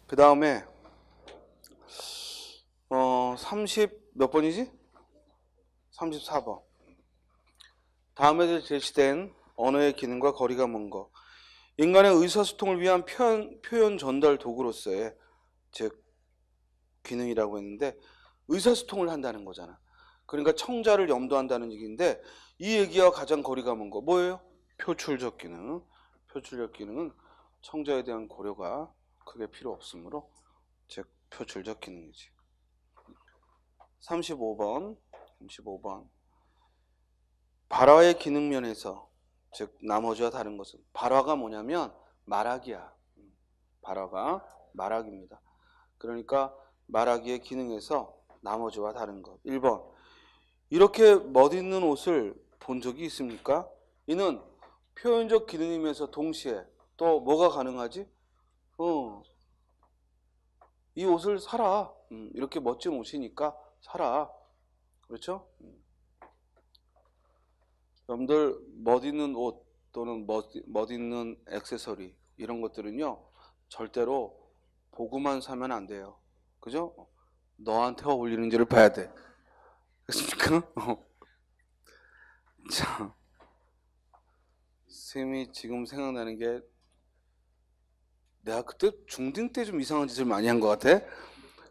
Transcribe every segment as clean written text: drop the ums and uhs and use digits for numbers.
그 다음에 30 몇 번이지? 34번. 다음에 제시된 언어의 기능과 거리가 먼 것. 인간의 의사소통을 위한 표현 전달 도구로서의 즉 기능이라고 했는데 의사소통을 한다는 거잖아. 그러니까 청자를 염두한다는 얘기인데 이 얘기와 가장 거리가 먼 거 뭐예요? 표출적 기능. 표출적 기능은 청자에 대한 고려가 크게 필요 없으므로 즉 표출적 기능이지. 35번 발화의 기능 면에서 즉 나머지와 다른 것은 발화가 뭐냐면 말하기야. 발화가 말하기입니다. 그러니까 말하기의 기능에서 나머지와 다른 것. 1번 이렇게 멋있는 옷을 본 적이 있습니까? 이는 표현적 기능이면서 동시에 또 뭐가 가능하지? 이 옷을 사라. 이렇게 멋진 옷이니까 사라. 그렇죠? 여러분들 멋있는 옷 또는 멋있는 액세서리 이런 것들은요 절대로 보고만 사면 안 돼요. 그죠? 너한테 어울리는지를 봐야 돼. 그렇습니까? 자, 쌤이 지금 생각나는 게 내가 그때 중딩 때 좀 이상한 짓을 많이 한 것 같아.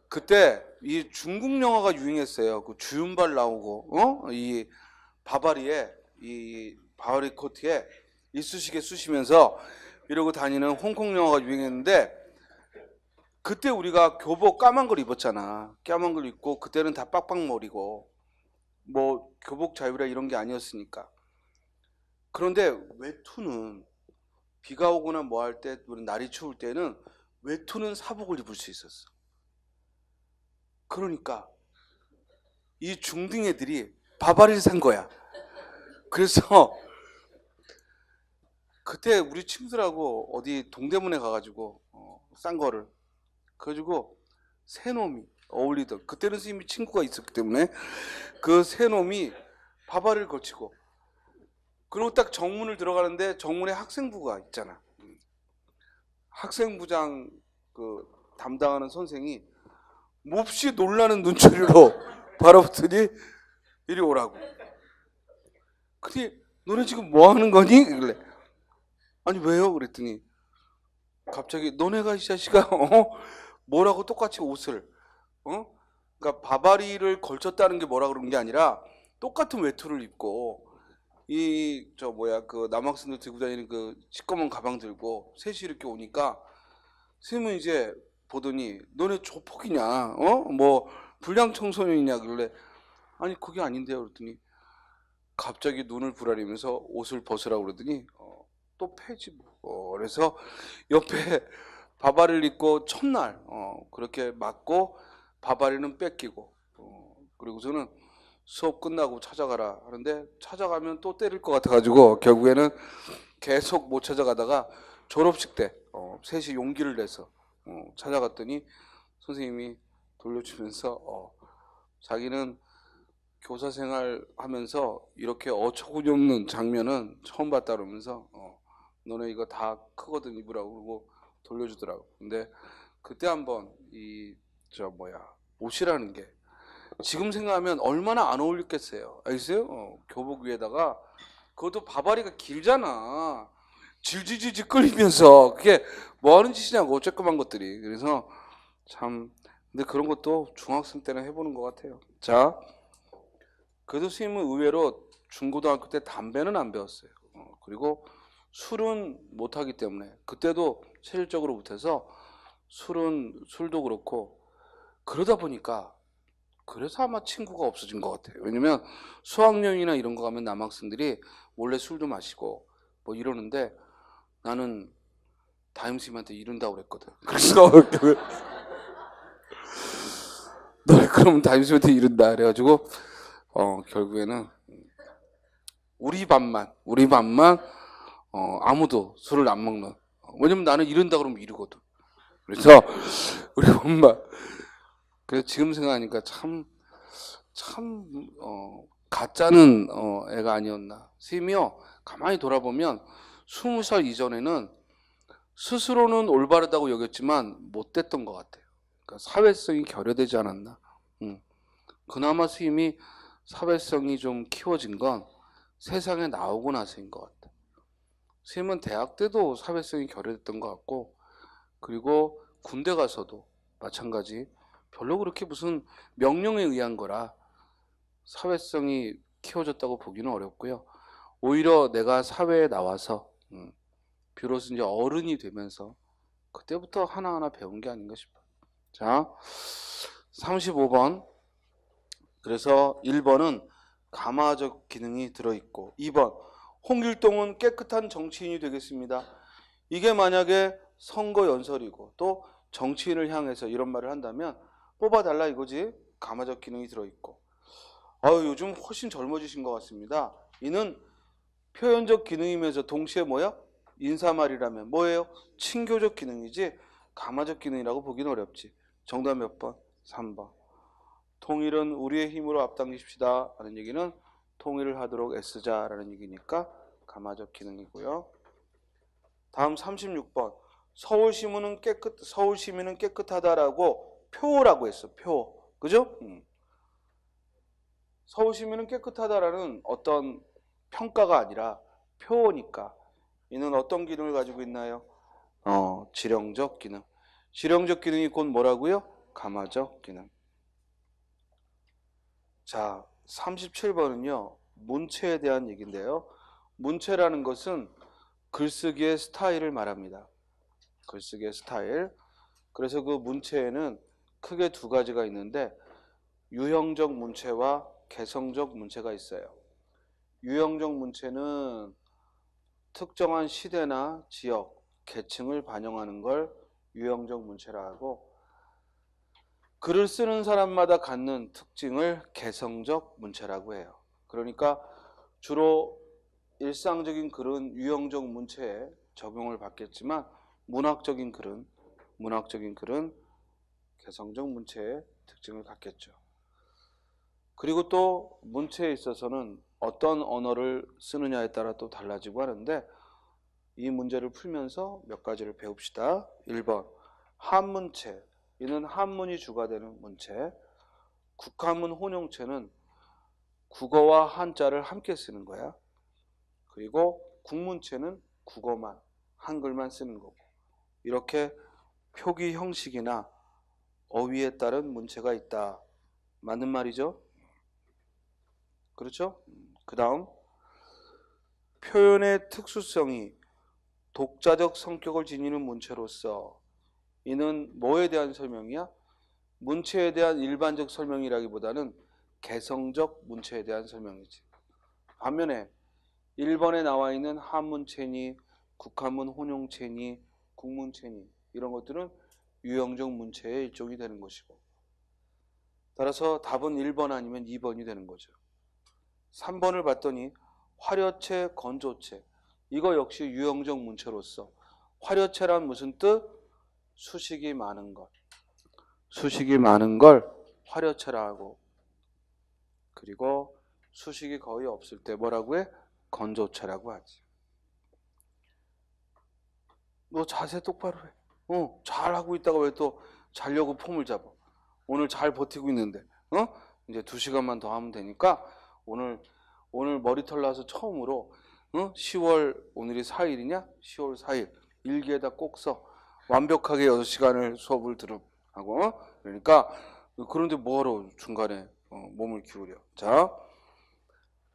그때 이 중국 영화가 유행했어요. 그 주윤발 나오고 이 바바리에 이 바바리 코트에 이쑤시개 쑤시면서 이러고 다니는 홍콩 영화가 유행했는데 그때 우리가 교복 까만 걸 입었잖아. 까만 걸 입고 그때는 다 빡빡머리고 뭐 교복 자유라 이런 게 아니었으니까. 그런데 외투는 비가 오거나 뭐 할 때 날이 추울 때는 외투는 사복을 입을 수 있었어. 그러니까 이 중딩 애들이 바바리를 산 거야. 그래서 그때 우리 친구들하고 어디 동대문에 가가지고 싼 거를 그래가지고 새 놈이 어울리던 그때는 선생님이 친구가 있었기 때문에 그 새 놈이 바바리를 걸치고 그리고 딱 정문을 들어가는데 정문에 학생부가 있잖아. 학생부장 그 담당하는 선생이 몹시 놀라는 눈초리로 바라보더니 이리 오라고. 근데 너네 지금 뭐 하는 거니? 그래. 아니 왜요? 그랬더니 갑자기 너네가 이 자식아 뭐라고 똑같이 옷을 그러니까 바바리를 걸쳤다는 게 뭐라 그런 게 아니라 똑같은 외투를 입고 이 저 뭐야 그 남학생들 들고 다니는 그 시꺼먼 가방 들고 셋이 이렇게 오니까 선생님은 이제 보더니 너네 조폭이냐 뭐 불량 청소년이냐 그래. 아니 그게 아닌데요 그랬더니 갑자기 눈을 부라리면서 옷을 벗으라고 그러더니 또 패지 뭐. 그래서 옆에 바바리를 입고 첫날 그렇게 맞고 바바리는 뺏기고 그리고서는 수업 끝나고 찾아가라 하는데 찾아가면 또 때릴 것 같아가지고 결국에는 계속 못 찾아가다가 졸업식 때 셋이 용기를 내서 찾아갔더니 선생님이 돌려주면서 자기는 교사 생활 하면서 이렇게 어처구니 없는 장면은 처음 봤다 그러면서 너네 이거 다 크거든 입으라고 그러고 돌려주더라고. 근데 그때 한번 이 저 뭐야 옷이라는 게 지금 생각하면 얼마나 안 어울렸겠어요. 알겠어요? 교복 위에다가 그것도 바바리가 길잖아. 질질질질 끌리면서 그게 뭐 하는 짓이냐고 쬐끄만 것들이. 그래서 참 근데 그런 것도 중학생 때는 해보는 것 같아요. 자, 그래도 선생님은 의외로 중고등학교 때 담배는 안 배웠어요. 그리고 술은 못하기 때문에 그때도 체질적으로 못해서 술도 그렇고 그러다 보니까 그래서 아마 친구가 없어진 것 같아요. 왜냐면 수학여행이나 이런 거 가면 남학생들이 몰래 술도 마시고 뭐 이러는데 나는 담임선생님한테 이른다고 그랬거든. 그래서 너네 그러면 담임선생님한테 이른다 그래가지고 결국에는 우리 반만 아무도 술을 안 먹는. 왜냐면 나는 이른다 그러면 이르거든. 그래서 우리 엄마 그래서 지금 생각하니까 참 가짜는 애가 아니었나. 쌤이요 가만히 돌아보면 20살 이전에는 스스로는 올바르다고 여겼지만 못됐던 것 같아요. 그러니까 사회성이 결여되지 않았나. 그나마 스님이 사회성이 좀 키워진 건 세상에 나오고 나서인 것 같아요. 스님은 대학 때도 사회성이 결여됐던 것 같고, 그리고 군대 가서도 마찬가지 별로 그렇게 무슨 명령에 의한 거라 사회성이 키워졌다고 보기는 어렵고요. 오히려 내가 사회에 나와서 비로소 이제 어른이 되면서 그때부터 하나하나 배운 게 아닌가 싶어요. 자, 35번. 그래서 1번은 가마적 기능이 들어있고, 2번 홍길동은 깨끗한 정치인이 되겠습니다. 이게 만약에 선거 연설이고 또 정치인을 향해서 이런 말을 한다면 뽑아달라 이거지. 가마적 기능이 들어있고. 요즘 훨씬 젊어지신 것 같습니다. 이는 표현적 기능이면서 동시에 뭐야? 인사말이라면 뭐예요? 친교적 기능이지 가마적 기능이라고 보기는 어렵지. 정답 몇 번? 3번. 통일은 우리의 힘으로 앞당기십시다 하는 얘기는 통일을 하도록 애쓰자라는 얘기니까 가마적 기능이고요. 다음 36번. 서울 시민은 깨끗하다라고 표라고 했어. 표. 그죠? 서울 시민은 깨끗하다라는 어떤 평가가 아니라 표니까 이는 어떤 기능을 가지고 있나요? 지령적 기능. 지령적 기능이 곧 뭐라고요? 가마적 기능. 자, 37번은요. 문체에 대한 얘기인데요. 문체라는 것은 글쓰기의 스타일을 말합니다. 글쓰기의 스타일. 그래서 그 문체에는 크게 두 가지가 있는데 유형적 문체와 개성적 문체가 있어요. 유형적 문체는 특정한 시대나 지역, 계층을 반영하는 걸 유형적 문체라 하고, 글을 쓰는 사람마다 갖는 특징을 개성적 문체라고 해요. 그러니까 주로 일상적인 글은 유형적 문체에 적용을 받겠지만 문학적인 글은 개성적 문체의 특징을 갖겠죠. 그리고 또 문체에 있어서는 어떤 언어를 쓰느냐에 따라 또 달라지고 하는데 이 문제를 풀면서 몇 가지를 배웁시다. 1번 한문체. 이는 한문이 주가 되는 문체. 국한문 혼용체는 국어와 한자를 함께 쓰는 거야. 그리고 국문체는 국어만, 한글만 쓰는 거고. 이렇게 표기 형식이나 어휘에 따른 문체가 있다. 맞는 말이죠? 그렇죠? 그 다음 표현의 특수성이 독자적 성격을 지니는 문체로서 이는 뭐에 대한 설명이야? 문체에 대한 일반적 설명이라기보다는 개성적 문체에 대한 설명이지. 반면에 1번에 나와 있는 한문체니 국한문 혼용체니 국문체니 이런 것들은 유형적 문체의 일종이 되는 것이고, 따라서 답은 1번 아니면 2번이 되는 거죠. 3번을 봤더니 화려체, 건조체. 이거 역시 유형적 문체로서 화려체란 무슨 뜻? 수식이 많은 것. 수식이 많은 걸 화려체라 하고, 그리고 수식이 거의 없을 때 뭐라고 해? 건조체라고 하지. 너 자세 똑바로 해. 잘하고 있다가 왜 또 자려고 폼을 잡아? 오늘 잘 버티고 있는데. 이제 2시간만 더 하면 되니까 오늘 머리털 나서 처음으로 10월 오늘이 4일이냐? 10월 4일 일기에다 꼭 써. 완벽하게 6시간을 수업을 하고. 그러니까 그런데 뭐하러 중간에 몸을 기울여. 자,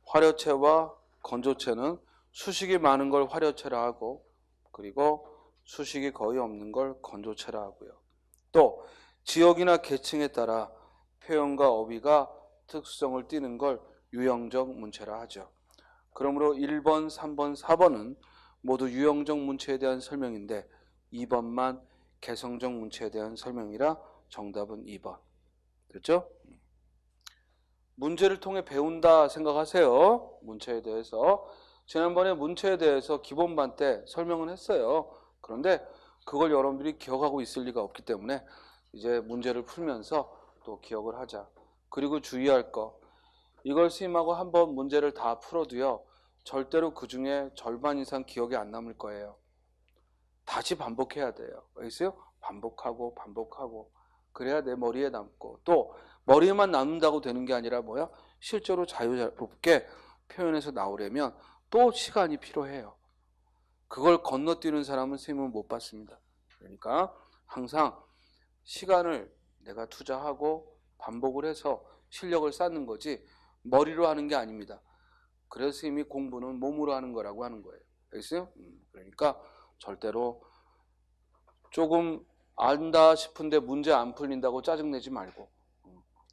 화려체와 건조체는 수식이 많은 걸 화려체라 하고, 그리고 수식이 거의 없는 걸 건조체라 하고요. 또 지역이나 계층에 따라 표현과 어휘가 특수성을 띠는 걸 유형적 문체라 하죠. 그러므로 1번, 3번, 4번은 모두 유형적 문체에 대한 설명인데 2번만 개성적 문체에 대한 설명이라 정답은 2번. 됐죠? 문제를 통해 배운다 생각하세요. 문체에 대해서. 지난번에 문체에 대해서 기본반 때 설명은 했어요. 그런데 그걸 여러분들이 기억하고 있을 리가 없기 때문에 이제 문제를 풀면서 또 기억을 하자. 그리고 주의할 거. 이걸 스님하고 한번 문제를 다 풀어도요. 절대로 그 중에 절반 이상 기억이 안 남을 거예요. 다시 반복해야 돼요. 알겠어요? 반복하고 반복하고 그래야 내 머리에 남고, 또 머리에만 남는다고 되는 게 아니라 뭐야? 실제로 자유롭게 표현해서 나오려면 또 시간이 필요해요. 그걸 건너뛰는 사람은 선생님은 못 봤습니다. 그러니까 항상 시간을 내가 투자하고 반복을 해서 실력을 쌓는 거지 머리로 하는 게 아닙니다. 그래서 선생님이 공부는 몸으로 하는 거라고 하는 거예요. 알겠어요? 그러니까 절대로 조금 안다 싶은데 문제 안 풀린다고 짜증내지 말고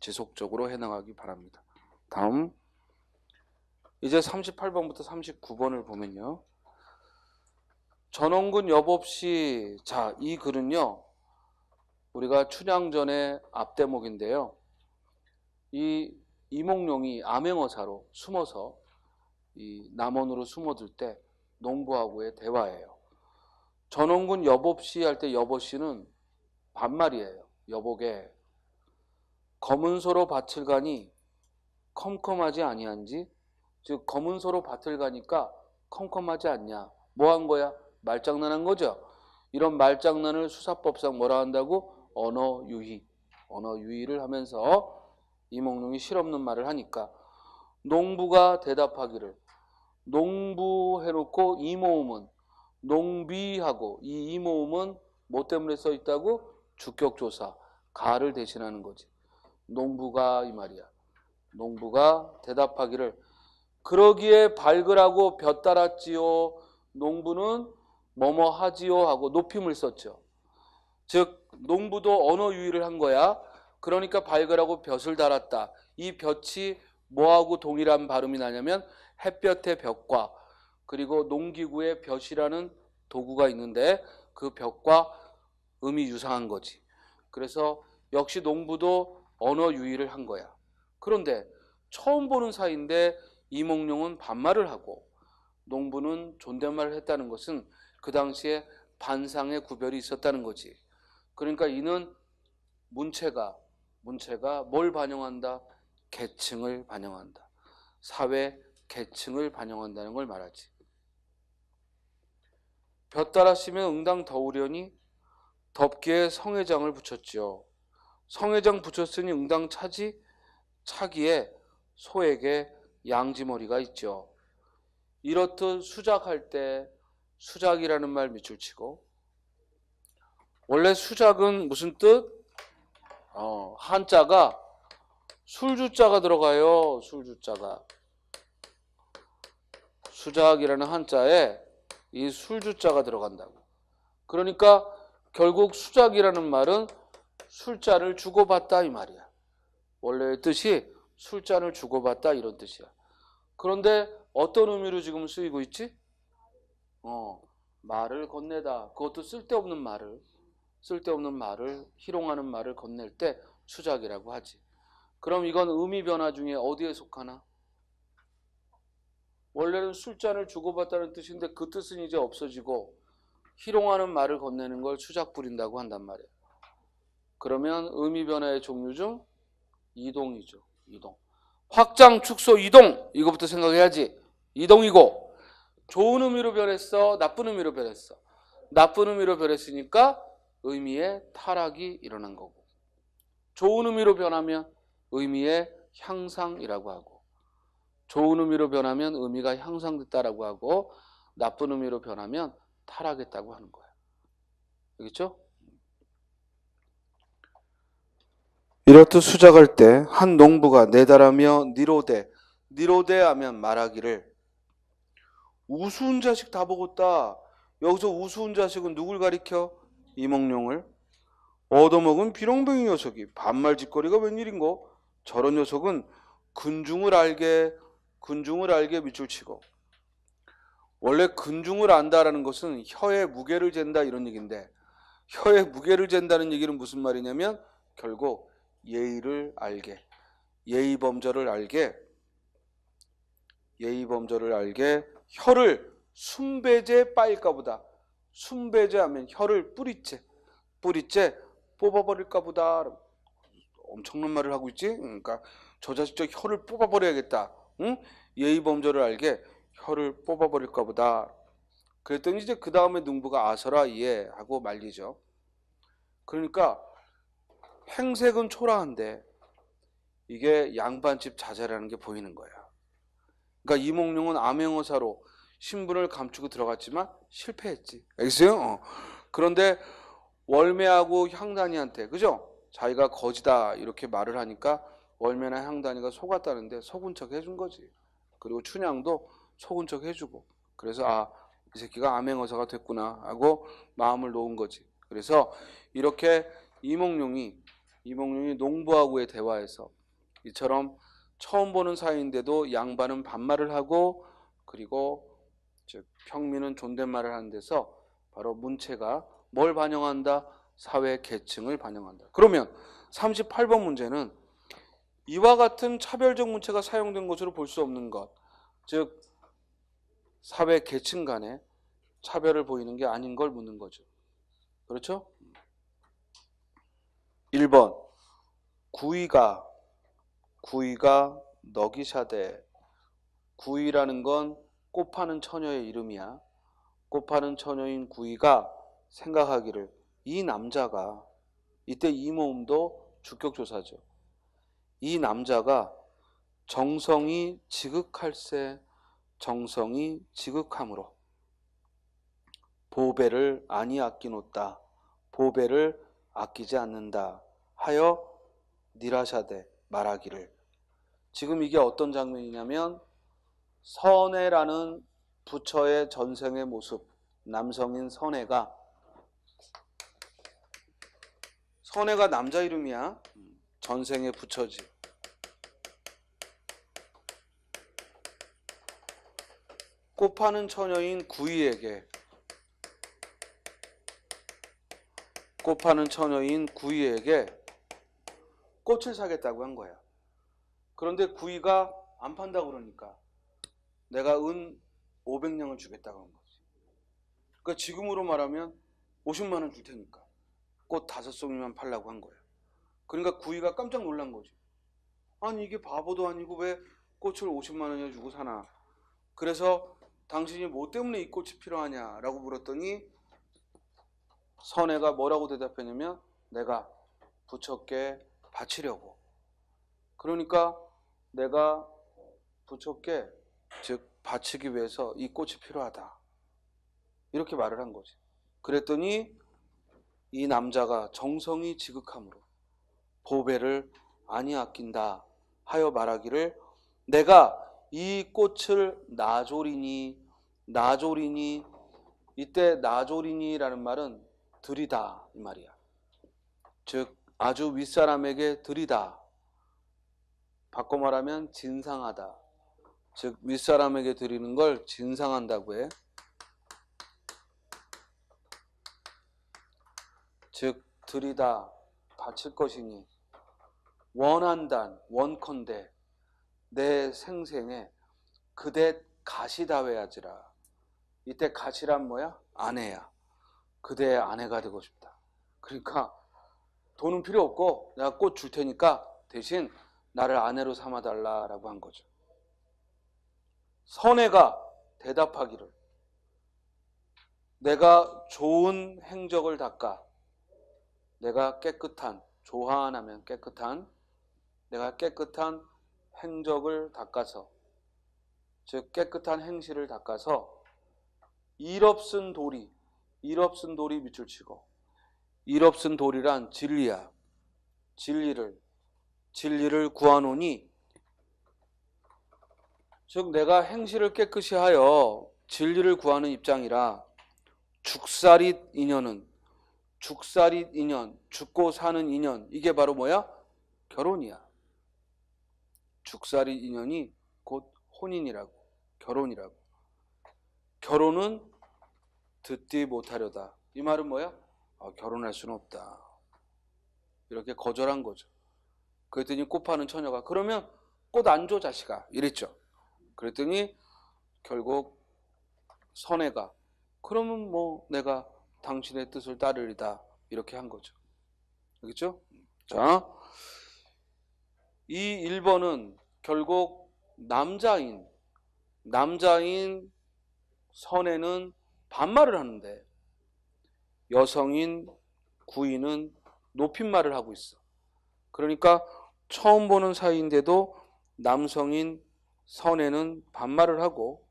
지속적으로 해나가기 바랍니다. 다음 이제 38번부터 39번을 보면요. 전원군 여법시. 자, 이 글은요 우리가 춘향전의 앞대목인데요. 이 이몽룡이 암행어사로 숨어서 이 남원으로 숨어들 때 농부하고의 대화예요. 전원군 여법시 할 때 여법시는 반말이에요. 여복에 검은소로 밭을 가니 컴컴하지 아니한지, 즉 검은소로 밭을 가니까 컴컴하지 않냐. 뭐 한 거야? 말장난한 거죠. 이런 말장난을 수사법상 뭐라 한다고? 언어유희. 언어유희를 하면서 이몽룡이 실없는 말을 하니까 농부가 대답하기를, 농부 해놓고 이모음은 농비하고, 이 이모음은 뭐 때문에 써 있다고? 주격조사, 가를 대신하는 거지. 농부가 이 말이야. 농부가 대답하기를 그러기에 발그라고 볕 달았지요. 농부는 뭐뭐 하지요 하고 높임을 썼죠. 즉 농부도 언어 유희를 한 거야. 그러니까 발그라고 볕을 달았다. 이 볕이 뭐하고 동일한 발음이 나냐면 햇볕의 볕과, 그리고 농기구의 볕이라는 도구가 있는데 그 볕과 음이 유사한 거지. 그래서 역시 농부도 언어 유희를 한 거야. 그런데 처음 보는 사이인데 이몽룡은 반말을 하고 농부는 존댓말을 했다는 것은 그 당시에 반상의 구별이 있었다는 거지. 그러니까 이는 문체가 뭘 반영한다? 계층을 반영한다. 사회 계층을 반영한다는 걸 말하지. 볕 따라시면 응당 더우려니 덥기에 성회장을 붙였죠. 성회장 붙였으니 응당 차기에 소에게 양지머리가 있죠. 이렇듯 수작할 때 수작이라는 말 밑줄 치고, 원래 수작은 무슨 뜻? 한자가 술주자가 들어가요. 술주자가. 수작이라는 한자에 이 술주자가 들어간다고. 그러니까 결국 수작이라는 말은 술자를 주고받다 이 말이야. 원래의 뜻이 술잔을 주고받다 이런 뜻이야. 그런데 어떤 의미로 지금 쓰이고 있지? 말을 건네다. 그것도 쓸데없는 말을 희롱하는 말을 건넬 때 수작이라고 하지. 그럼 이건 의미 변화 중에 어디에 속하나? 원래는 술잔을 주고받다는 뜻인데 그 뜻은 이제 없어지고 희롱하는 말을 건네는 걸 수작 부린다고 한단 말이에요. 그러면 의미 변화의 종류 중 이동이죠. 이동. 확장, 축소, 이동. 이거부터 생각해야지. 이동이고 좋은 의미로 변했어? 나쁜 의미로 변했어? 나쁜 의미로 변했으니까 의미의 타락이 일어난 거고, 좋은 의미로 변하면 의미의 향상이라고 하고, 좋은 의미로 변하면 의미가 향상됐다라고 하고, 나쁜 의미로 변하면 타락했다고 하는 거야. 알겠죠? 이렇듯 수작할 때 한 농부가 내달하며 니로되 하면 말하기를 우스운 자식 다 먹었다. 여기서 우스운 자식은 누굴 가리켜? 이몽룡을. 얻어먹은 비렁뱅이 녀석이 반말짓거리가 웬일인고? 저런 녀석은 근중을 알게 밑줄 치고. 원래 근중을 안다라는 것은 혀의 무게를 잰다 이런 얘기인데, 혀의 무게를 잰다는 얘기는 무슨 말이냐면 결국 예의를 알게, 예의범절을 알게 혀를 순배제 빠일까 보다. 순배제 하면 혀를 뿌리째 뽑아버릴까 보다. 엄청난 말을 하고 있지. 그러니까 저 자식 저 혀를 뽑아버려야겠다. 응? 예의범절을 알게 혀를 뽑아버릴까 보다. 그랬더니 이제 그 다음에 능부가 아서라 예 하고 말리죠. 그러니까 행색은 초라한데 이게 양반집 자제라는 게 보이는 거야. 그러니까 이몽룡은 암행어사로 신분을 감추고 들어갔지만 실패했지. 알겠어요? 그런데 월매하고 향단이한테 그죠? 자기가 거지다 이렇게 말을 하니까 월매나 향단이가 속았다는데 속은 척 해준 거지. 그리고 춘향도 속은 척 해주고 그래서 이 새끼가 암행어사가 됐구나 하고 마음을 놓은 거지. 그래서 이렇게 이몽룡이 농부하고의 대화에서 이처럼 처음 보는 사이인데도 양반은 반말을 하고 그리고 즉 평민은 존댓말을 하는 데서 바로 문체가 뭘 반영한다? 사회 계층을 반영한다. 그러면 38번 문제는 이와 같은 차별적 문체가 사용된 것으로 볼 수 없는 것, 즉 사회 계층 간의 차별을 보이는 게 아닌 걸 묻는 거죠. 그렇죠? 1번 구이가 너기샤대. 구이라는 건 꽃 파는 처녀의 이름이야. 꽃 파는 처녀인 구이가 생각하기를 이 남자가, 이때 이모음도 주격조사죠. 이 남자가 정성이 지극할세, 정성이 지극함으로 보배를 아니 아끼노다, 보배를 아끼지 않는다 하여 니라샤대 말하기를. 지금 이게 어떤 장면이냐면 선혜라는 부처의 전생의 모습, 남성인 선혜가 남자 이름이야. 전생의 부처지. 꽃 파는 처녀인 구이에게 꽃을 사겠다고 한 거야. 그런데 구이가 안 판다고 그러니까 내가 은 500냥을 주겠다고 한 거지. 그러니까 지금으로 말하면 50만 원 줄 테니까 꽃 5송이만 팔라고 한 거야. 그러니까 구이가 깜짝 놀란 거지. 아니 이게 바보도 아니고 왜 꽃을 50만 원이나 주고 사나. 그래서 당신이 뭐 때문에 이 꽃이 필요하냐라고 물었더니 선혜가 뭐라고 대답했냐면 내가 부처께 바치려고. 그러니까 내가 부처께 즉 바치기 위해서 이 꽃이 필요하다 이렇게 말을 한 거지. 그랬더니 이 남자가 정성이 지극함으로 보배를 아니 아낀다 하여 말하기를 내가 이 꽃을 나조리니. 이때 나조리니라는 말은 드리다 이 말이야. 즉 아주 윗사람에게 드리다. 바꿔 말하면 진상하다. 즉 윗사람에게 드리는 걸 진상한다고 해. 즉 드리다 바칠 것이니 원한단 원컨대 내 생생에 그대 가시다외야지라. 이때 가시란 뭐야? 아내야. 그대의 아내가 되고 싶다. 그러니까 돈은 필요 없고 내가 꽃 줄 테니까 대신 나를 아내로 삼아달라라고 한 거죠. 선혜가 대답하기를 내가 좋은 행적을 닦아. 내가 깨끗한, 조화하면 깨끗한, 내가 깨끗한 행적을 닦아서, 즉 깨끗한 행실을 닦아서 일없은 도리 밑줄 치고, 일없은 도리란 진리야. 진리를 구하노니, 즉 내가 행실을 깨끗이 하여 진리를 구하는 입장이라 죽사릿 인연, 죽고 사는 인연, 이게 바로 뭐야? 결혼이야. 죽사릿 인연이 곧 혼인이라고, 결혼이라고. 결혼은 듣지 못하려다. 이 말은 뭐야? 결혼할 수는 없다. 이렇게 거절한 거죠. 그랬더니 꽃 파는 처녀가 그러면 꽃 안 줘 자식아 이랬죠. 그랬더니 결국 선혜가 그러면 뭐 내가 당신의 뜻을 따르리다 이렇게 한 거죠. 알겠죠? 자, 이 1번은 결국 남자인 선혜는 반말을 하는데 여성인 구인은 높임말을 하고 있어. 그러니까 처음 보는 사이인데도 남성인 선에는 반말을 하고,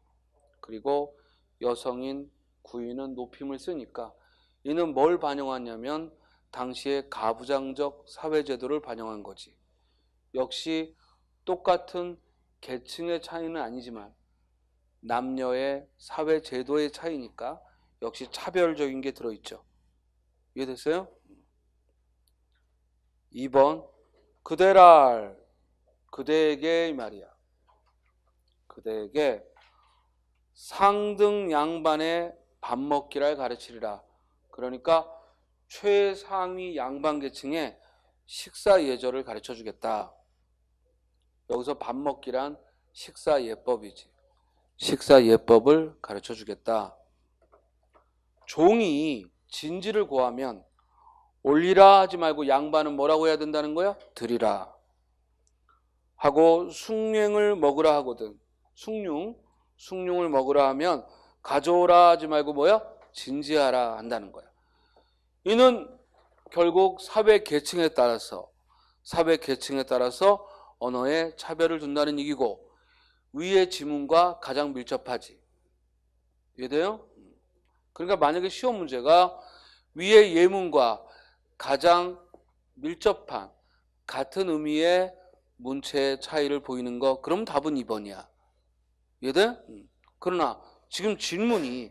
그리고 여성인 구인은 높임을 쓰니까 이는 뭘 반영하냐면 당시의 가부장적 사회제도를 반영한 거지. 역시 똑같은 계층의 차이는 아니지만 남녀의 사회제도의 차이니까 역시 차별적인 게 들어있죠. 이해됐어요? 2번 그대랄, 그대에게 이 말이야. 그대에게 상등 양반의 밥 먹기를 가르치리라. 그러니까 최상위 양반 계층의 식사 예절을 가르쳐 주겠다. 여기서 밥 먹기란 식사 예법이지. 식사 예법을 가르쳐 주겠다. 종이 진지를 고하면 올리라 하지 말고 양반은 뭐라고 해야 된다는 거야? 드리라 하고, 숭늉을 먹으라 하거든. 숭늉을 먹으라 하면 가져오라 하지 말고 뭐야? 진지하라 한다는 거야. 이는 결국 사회 계층에 따라서 언어에 차별을 둔다는 얘기고, 위의 지문과 가장 밀접하지. 이해돼요? 그러니까 만약에 시험 문제가 위의 예문과 가장 밀접한 같은 의미의 문체의 차이를 보이는 거, 그럼 답은 2번이야. 이해돼? 그러나 지금 질문이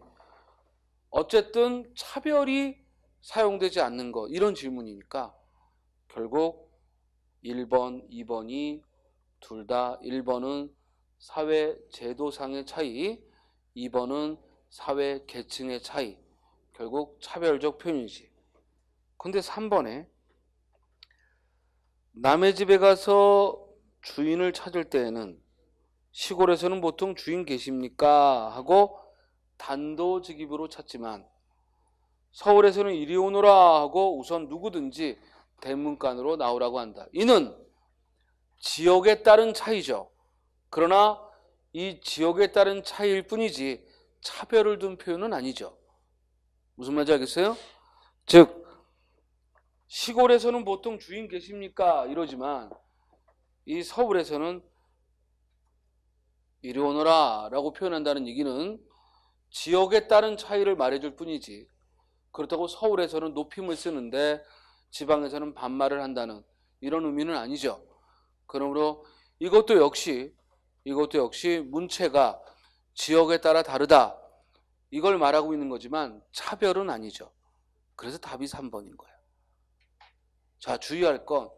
어쨌든 차별이 사용되지 않는 거, 이런 질문이니까 결국 1번, 2번이 둘 다 1번은 사회 제도상의 차이, 2번은 사회 계층의 차이, 결국 차별적 표현이지. 근데 3번에 남의 집에 가서 주인을 찾을 때에는 시골에서는 보통 주인 계십니까? 하고 단도직입으로 찾지만 서울에서는 이리 오너라 하고 우선 누구든지 대문간으로 나오라고 한다. 이는 지역에 따른 차이죠. 그러나 이 지역에 따른 차이일 뿐이지 차별을 둔 표현은 아니죠. 무슨 말인지 알겠어요? 즉 시골에서는 보통 주인 계십니까? 이러지만 이 서울에서는 이리 오너라 라고 표현한다는 얘기는 지역에 따른 차이를 말해줄 뿐이지, 그렇다고 서울에서는 높임을 쓰는데 지방에서는 반말을 한다는 이런 의미는 아니죠. 그러므로 이것도 역시 문체가 지역에 따라 다르다, 이걸 말하고 있는 거지만 차별은 아니죠. 그래서 답이 3번인 거야. 자, 주의할 건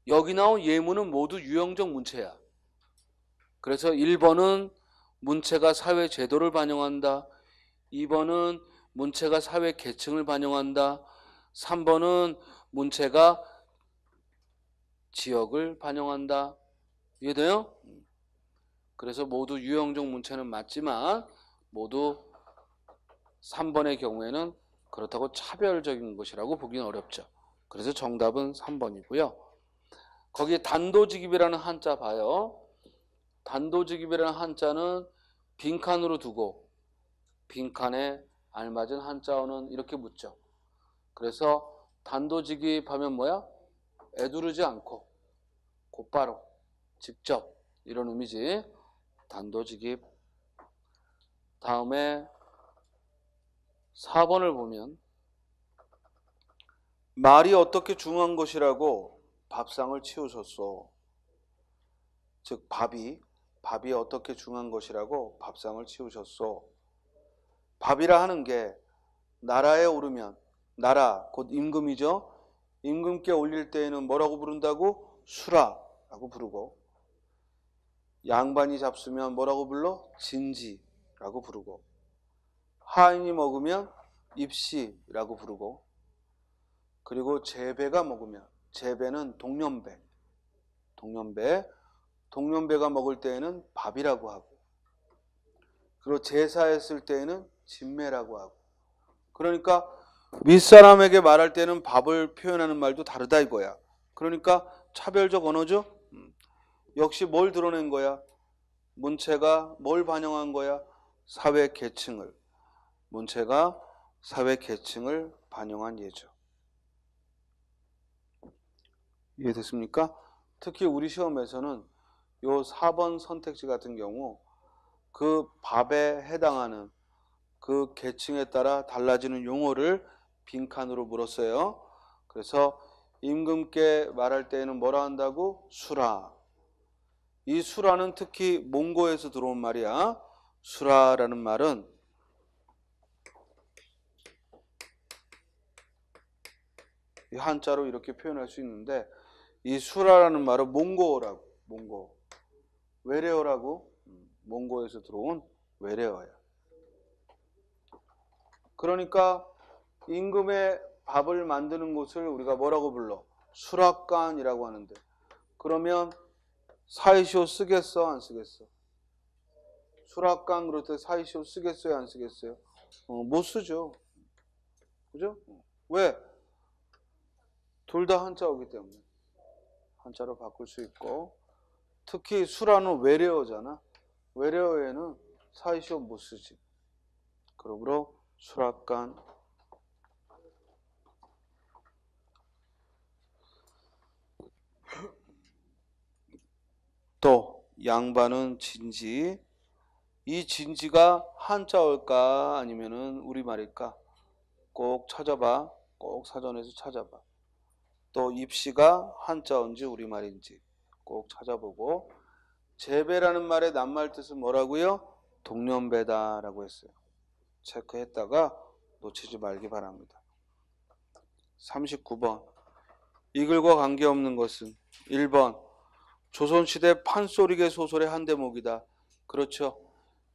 여기 나온 예문은 모두 유형적 문체야. 그래서 1번은 문체가 사회 제도를 반영한다, 2번은 문체가 사회 계층을 반영한다, 3번은 문체가 지역을 반영한다. 이해돼요? 그래서 모두 유형적 문체는 맞지만 모두 3번의 경우에는 그렇다고 차별적인 것이라고 보기는 어렵죠. 그래서 정답은 3번이고요. 거기에 단도직입이라는 한자 봐요. 단도직입이라는 한자는 빈칸으로 두고 빈칸에 알맞은 한자어는 이렇게 묻죠. 그래서 단도직입하면 뭐야? 애두르지 않고 곧바로 직접, 이런 의미지. 단도직입. 다음에 4번을 보면 말이 어떻게 중요한 것이라고 밥상을 치우셨소. 즉 밥이 어떻게 중요한 것이라고 밥상을 치우셨소. 밥이라 하는 게 나라에 오르면, 나라 곧 임금이죠. 임금께 올릴 때에는 뭐라고 부른다고? 수라라고 부르고, 양반이 잡수면 뭐라고 불러? 진지라고 부르고, 하인이 먹으면 입시라고 부르고, 그리고 제배가 먹으면, 제배는 동년배가 먹을 때에는 밥이라고 하고, 그리고 제사했을 때에는 진매라고 하고. 그러니까 윗사람에게 말할 때는 밥을 표현하는 말도 다르다 이거야. 그러니까 차별적 언어죠. 역시 뭘 드러낸 거야? 문체가 뭘 반영한 거야? 사회 계층을. 문체가 사회 계층을 반영한 예죠. 이해됐습니까? 특히 우리 시험에서는 요 4번 선택지 같은 경우 그 밥에 해당하는 그 계층에 따라 달라지는 용어를 빈칸으로 물었어요. 그래서 임금께 말할 때에는 뭐라 한다고? 수라. 이 수라는 특히 몽고에서 들어온 말이야. 수라라는 말은 이 한자로 이렇게 표현할 수 있는데 이 수라라는 말은 몽고어라고. 몽고. 외래어라고. 몽고에서 들어온 외래어야. 그러니까 임금의 밥을 만드는 곳을 우리가 뭐라고 불러? 수락관이라고 하는데 그러면 사이시오 쓰겠어? 안 쓰겠어? 수락관 그럴 때 사이시오 쓰겠어요? 안 쓰겠어요? 못 쓰죠. 그죠? 왜? 둘 다 한자어기 때문에 한자로 바꿀 수 있고 특히 수라는 외래어잖아. 외래어에는 사이시오 못 쓰지. 그러므로 수락관. 또 양반은 진지. 이 진지가 한자어일까 아니면은 우리말일까? 꼭 찾아봐. 꼭 사전에서 찾아봐. 또 입시가 한자어인지 우리말인지 꼭 찾아보고 재배라는 말의 낱말 뜻은 뭐라고요? 동년배다라고 했어요. 체크했다가 놓치지 말기 바랍니다. 39번 이 글과 관계없는 것은 1번 조선시대 판소리계 소설의 한 대목이다. 그렇죠.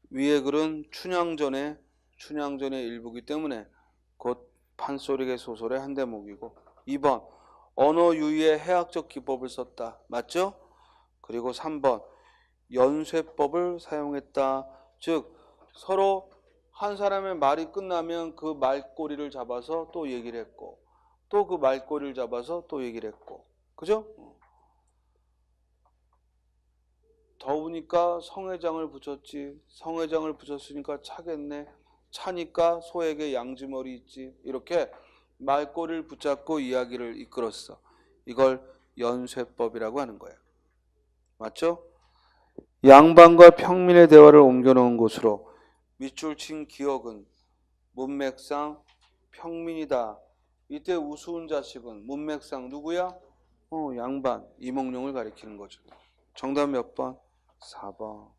위의 글은 춘향전의 일부이기 때문에 곧 판소리계 소설의 한 대목이고 2번 언어 유희의 해학적 기법을 썼다. 맞죠? 그리고 3번 연쇄법을 사용했다. 즉 서로 한 사람의 말이 끝나면 그 말꼬리를 잡아서 또 얘기를 했고 또 그 말꼬리를 잡아서 또 얘기를 했고 그죠? 더우니까 성회장을 붙였지. 성회장을 붙였으니까 차겠네. 차니까 소에게 양지머리 있지. 이렇게 말꼬리를 붙잡고 이야기를 이끌었어. 이걸 연쇄법이라고 하는 거야. 맞죠? 양반과 평민의 대화를 옮겨놓은 곳으로 밑줄 친 기억은 문맥상 평민이다. 이때 우스운 자식은 문맥상 누구야? 양반, 이몽룡을 가리키는 거죠. 정답 몇 번? 4번.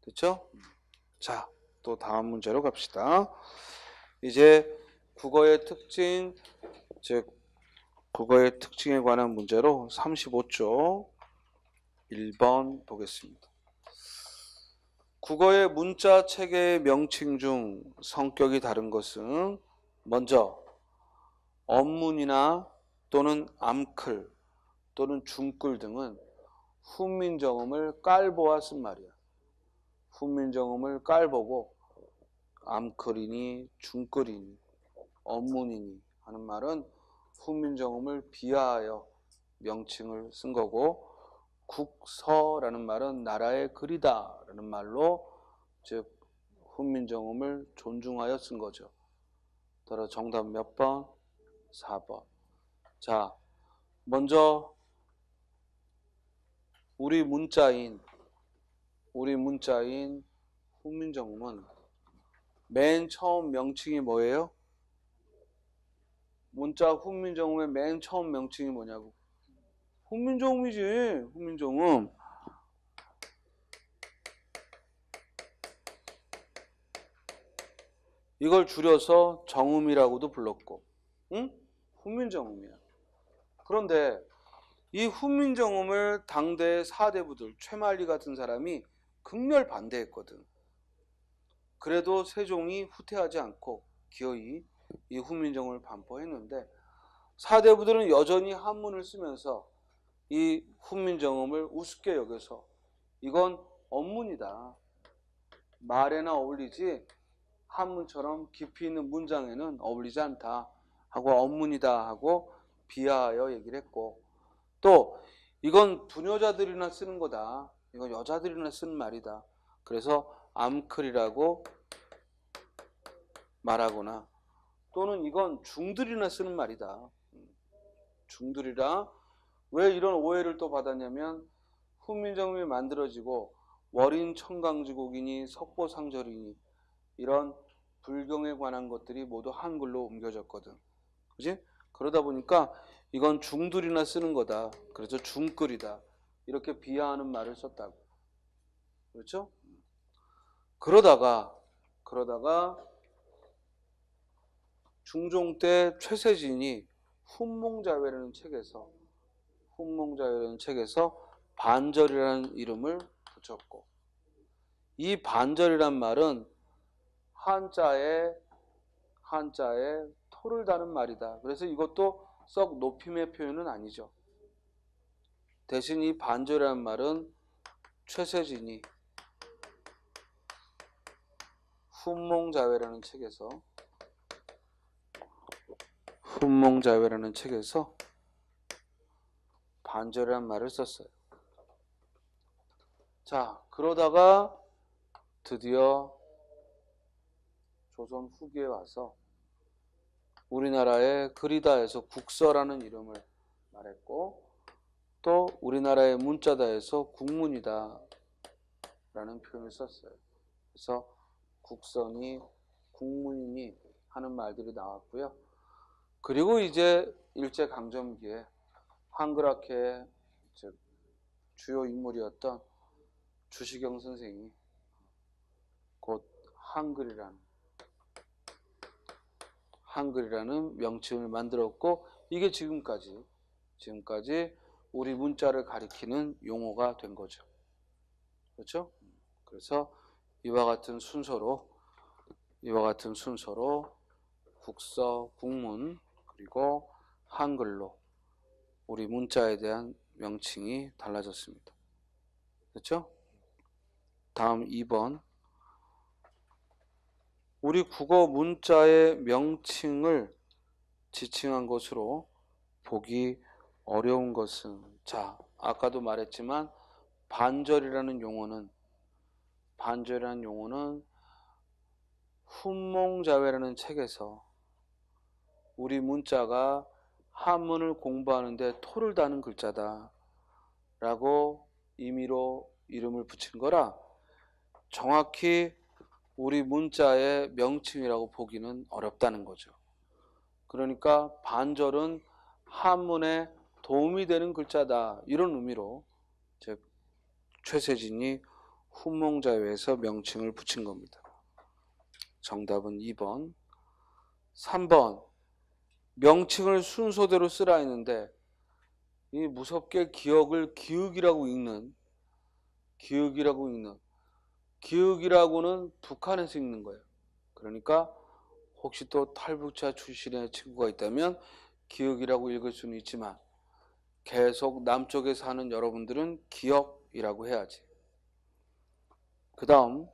됐죠? 자, 또 다음 문제로 갑시다. 이제 국어의 특징, 즉 국어의 특징에 관한 문제로 35쪽 1번 보겠습니다. 국어의 문자 체계의 명칭 중 성격이 다른 것은 먼저 언문이나 또는 암클 또는 중끌 등은 훈민정음을 깔보아 쓴 말이야. 훈민정음을 깔보고 암클이니 중끌이니 언문이니 하는 말은 훈민정음을 비하하여 명칭을 쓴 거고 국서라는 말은 나라의 글이다 라는 말로 즉 훈민정음을 존중하여 쓴 거죠. 따라 정답 몇 번? 4번. 자, 먼저 우리 문자인 훈민정음은 맨 처음 명칭이 뭐예요? 문자 훈민정음의 맨 처음 명칭이 뭐냐고. 훈민정음이지. 훈민정음. 이걸 줄여서 정음이라고도 불렀고 응? 훈민정음이야. 그런데 이 훈민정음을 당대의 사대부들 최만리 같은 사람이 극렬 반대했거든. 그래도 세종이 후퇴하지 않고 기어이 이 훈민정음을 반포했는데 사대부들은 여전히 한문을 쓰면서 이 훈민정음을 우습게 여겨서 이건 언문이다. 말에나 어울리지 한문처럼 깊이 있는 문장에는 어울리지 않다 하고 언문이다 하고 비하하여 얘기를 했고 또 이건 부녀자들이나 쓰는 거다. 이건 여자들이나 쓰는 말이다. 그래서 암클이라고 말하거나 또는 이건 중들이나 쓰는 말이다. 중들이라 왜 이런 오해를 또 받았냐면 훈민정음이 만들어지고 월인 청강지곡이니 석보상절이니 이런 불경에 관한 것들이 모두 한글로 옮겨졌거든. 그지? 그러다 보니까 이건 중들이나 쓰는 거다. 그래서 중글이다. 이렇게 비하하는 말을 썼다고. 그렇죠? 그러다가 중종 때 최세진이 훈몽자회라는 책에서 반절이라는 이름을 붙였고, 이 반절이란 말은 한자에 토를 다는 말이다. 그래서 이것도 썩 높임의 표현은 아니죠. 대신 이 반절이라는 말은 최세진이 훈몽자회라는 책에서 반절이라는 말을 썼어요. 자, 그러다가 드디어 조선 후기에 와서 우리나라의 그리다에서 국서라는 이름을 말했고, 또 우리나라의 문자다에서 국문이다 라는 표현을 썼어요. 그래서 국서니 국문이니 하는 말들이 나왔고요. 그리고 이제 일제강점기에 한글학회의 주요 인물이었던 주시경 선생이 곧 한글이라는 명칭을 만들었고, 이게 지금까지 우리 문자를 가리키는 용어가 된 거죠. 그렇죠? 그래서 이와 같은 순서로 국서, 국문, 그리고 한글로 우리 문자에 대한 명칭이 달라졌습니다. 그렇죠? 다음 2번. 우리 국어 문자의 명칭을 지칭한 것으로 보기 어려운 것은, 자, 아까도 말했지만 반절이라는 용어는 훈몽자회라는 책에서 우리 문자가 한문을 공부하는데 토를 다는 글자다 라고 임의로 이름을 붙인 거라 정확히 우리 문자의 명칭이라고 보기는 어렵다는 거죠. 그러니까 반절은 한문에 도움이 되는 글자다 이런 의미로 최세진이 훈몽자회에서 명칭을 붙인 겁니다. 정답은 2번. 3번. 명칭을 순서대로 쓰라 했는데 이 무섭게 기억을 기억이라고 읽는 기억이라고는 북한에서 읽는 거예요. 그러니까 혹시 또 탈북자 출신의 친구가 있다면 기억이라고 읽을 수는 있지만 계속 남쪽에 사는 여러분들은 기억이라고 해야지. 그 다음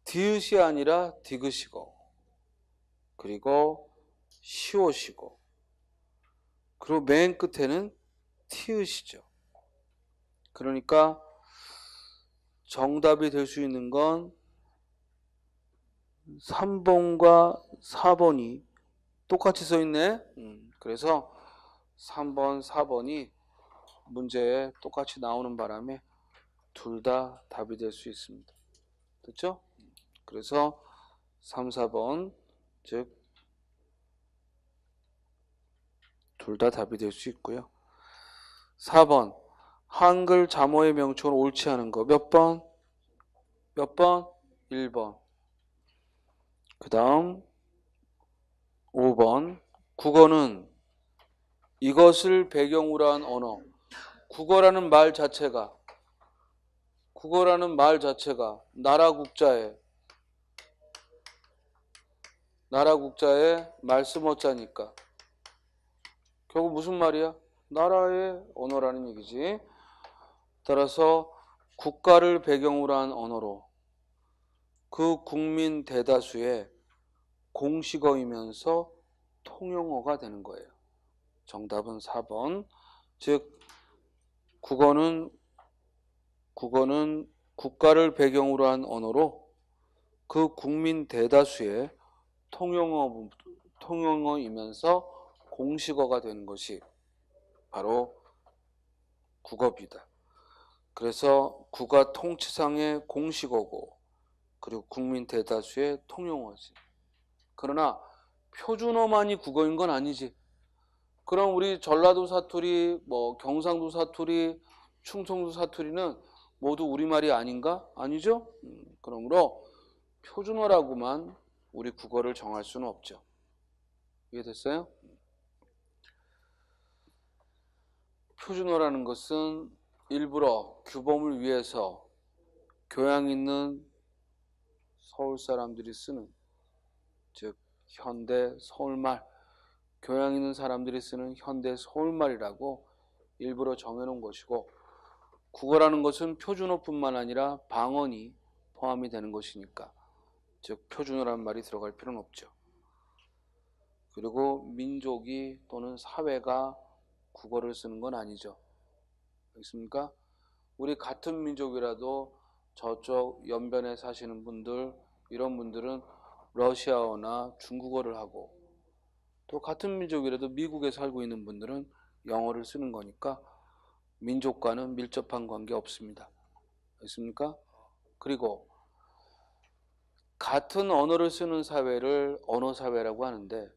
디귿이 아니라 디귿이고, 그리고 시옷이고, 그리고 맨 끝에는 티읕이죠. 그러니까 정답이 될 수 있는 건 3번과 4번이 똑같이 써 있네. 그래서 3번, 4번이 문제에 똑같이 나오는 바람에 둘 다 답이 될 수 있습니다. 됐죠? 그래서 3, 4번 즉 둘 다 답이 될 수 있고요. 4번 한글 자모의 명칭을 옳지 않은 거 몇 번? 1번. 그 다음 5번 국어는 이것을 배경으로 한 언어. 국어라는 말 자체가 나라 국자에 말씀어자니까 결국 무슨 말이야? 나라의 언어라는 얘기지. 따라서 국가를 배경으로 한 언어로 그 국민 대다수의 공식어이면서 통용어가 되는 거예요. 정답은 4번. 즉 국어는 국가를 배경으로 한 언어로 그 국민 대다수의 통용어이면서 공식어가 되는 것이 바로 국어입니다. 그래서 국가 통치상의 공식어고 그리고 국민 대다수의 통용어지. 그러나 표준어만이 국어인 건 아니지. 그럼 우리 전라도 사투리, 경상도 사투리, 충청도 사투리는 모두 우리말이 아닌가? 아니죠? 그러므로 표준어라고만 우리 국어를 정할 수는 없죠. 이해됐어요? 표준어라는 것은 일부러 규범을 위해서 교양 있는 서울 사람들이 쓰는, 즉 현대 서울말, 교양 있는 사람들이 쓰는 현대 서울말이라고 일부러 정해놓은 것이고, 국어라는 것은 표준어뿐만 아니라 방언이 포함이 되는 것이니까, 즉 표준어라는 말이 들어갈 필요는 없죠. 그리고 민족이 또는 사회가 국어를 쓰는 건 아니죠. 알겠습니까? 우리 같은 민족이라도 저쪽 연변에 사시는 분들, 이런 분들은 러시아어나 중국어를 하고, 또 같은 민족이라도 미국에 살고 있는 분들은 영어를 쓰는 거니까 민족과는 밀접한 관계 없습니다. 알겠습니까? 그리고 같은 언어를 쓰는 사회를 언어사회라고 하는데,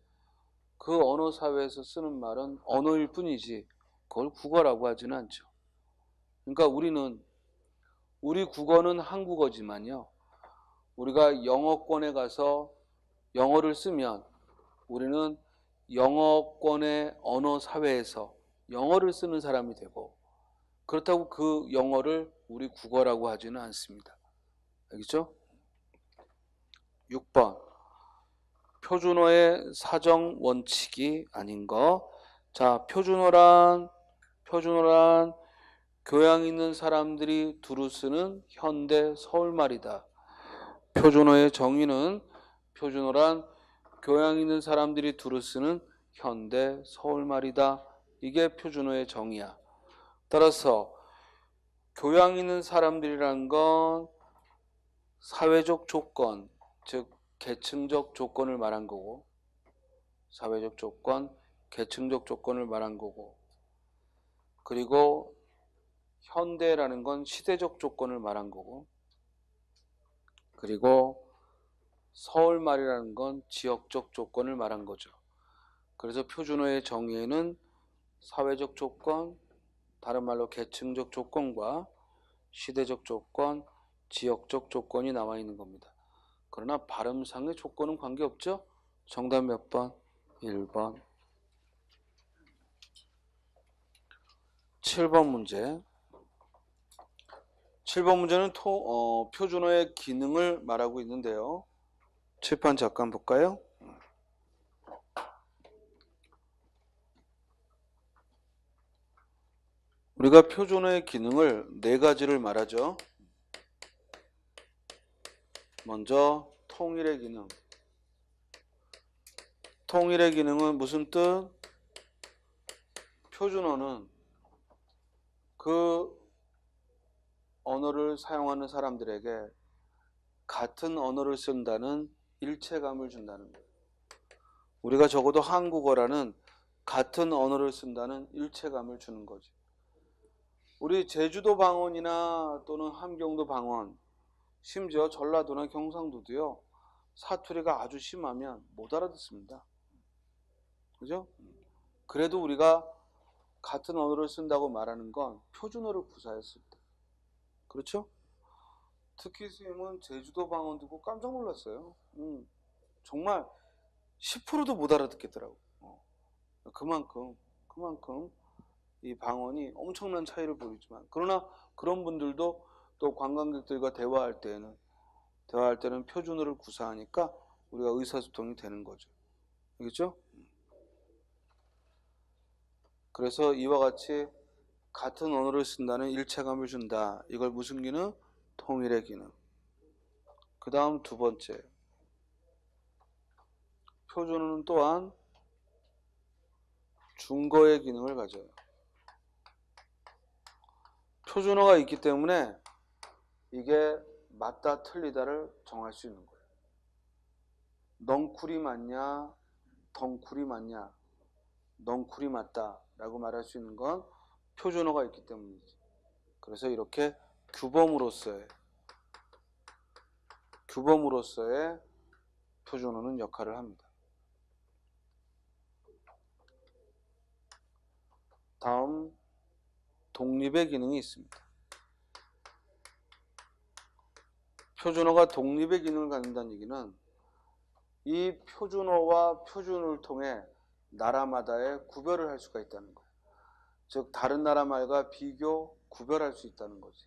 그 언어사회에서 쓰는 말은 언어일 뿐이지 그걸 국어라고 하지는 않죠. 그러니까 우리 국어는 한국어지만요, 우리가 영어권에 가서 영어를 쓰면 우리는 영어권의 언어사회에서 영어를 쓰는 사람이 되고, 그렇다고 그 영어를 우리 국어라고 하지는 않습니다. 알겠죠? 6번, 표준어의 사정 원칙이 아닌 거. 자, 표준어란 교양 있는 사람들이 두루 쓰는 현대 서울말이다. 표준어의 정의는 표준어란 교양 있는 사람들이 두루 쓰는 현대 서울말이다. 이게 표준어의 정의야. 따라서 교양 있는 사람들이란 건 사회적 조건, 즉 계층적 조건을 말한 거고, 사회적 조건, 계층적 조건을 말한 거고, 그리고 현대라는 건 시대적 조건을 말한 거고, 그리고 서울말이라는 건 지역적 조건을 말한 거죠. 그래서 표준어의 정의에는 사회적 조건, 다른 말로 계층적 조건과 시대적 조건, 지역적 조건이 나와 있는 겁니다. 그러나 발음상의 조건은 관계없죠? 정답 몇 번? 1번. 7번 문제. 7번 문제는 표준어의 기능을 말하고 있는데요. 칠판 잠깐 볼까요? 우리가 표준어의 기능을 4가지를 말하죠. 먼저 통일의 기능. 통일의 기능은 무슨 뜻? 표준어는 그 언어를 사용하는 사람들에게 같은 언어를 쓴다는 일체감을 준다는 거예요. 우리가 적어도 한국어라는 같은 언어를 쓴다는 일체감을 주는 거지. 우리 제주도 방언이나 또는 함경도 방언, 심지어 전라도나 경상도도요, 사투리가 아주 심하면 못 알아듣습니다. 그죠? 그래도 우리가 같은 언어를 쓴다고 말하는 건 표준어를 구사했을 때. 그렇죠? 특히 선생님은 제주도 방언 듣고 깜짝 놀랐어요. 정말 10%도 못 알아듣겠더라고. 그만큼 이 방언이 엄청난 차이를 보이지만, 그러나 그런 분들도 또 관광객들과 대화할 때는 표준어를 구사하니까 우리가 의사소통이 되는 거죠. 알겠죠? 그래서 이와 같이 같은 언어를 쓴다는 일체감을 준다. 이걸 무슨 기능? 통일의 기능. 그 다음 2번째, 표준어는 또한 중거의 기능을 가져요. 표준어가 있기 때문에 이게 맞다 틀리다를 정할 수 있는 거예요. 넝쿨이 맞냐, 덩쿨이 맞냐, 넝쿨이 맞다 라고 말할 수 있는 건 표준어가 있기 때문이지. 그래서 이렇게 규범으로서의 표준어는 역할을 합니다. 다음, 독립의 기능이 있습니다. 표준어가 독립의 기능을 갖는다는 얘기는 이 표준어와 표준어를 통해 나라마다의 구별을 할 수가 있다는 거예요. 즉 다른 나라 말과 비교, 구별할 수 있다는 거지.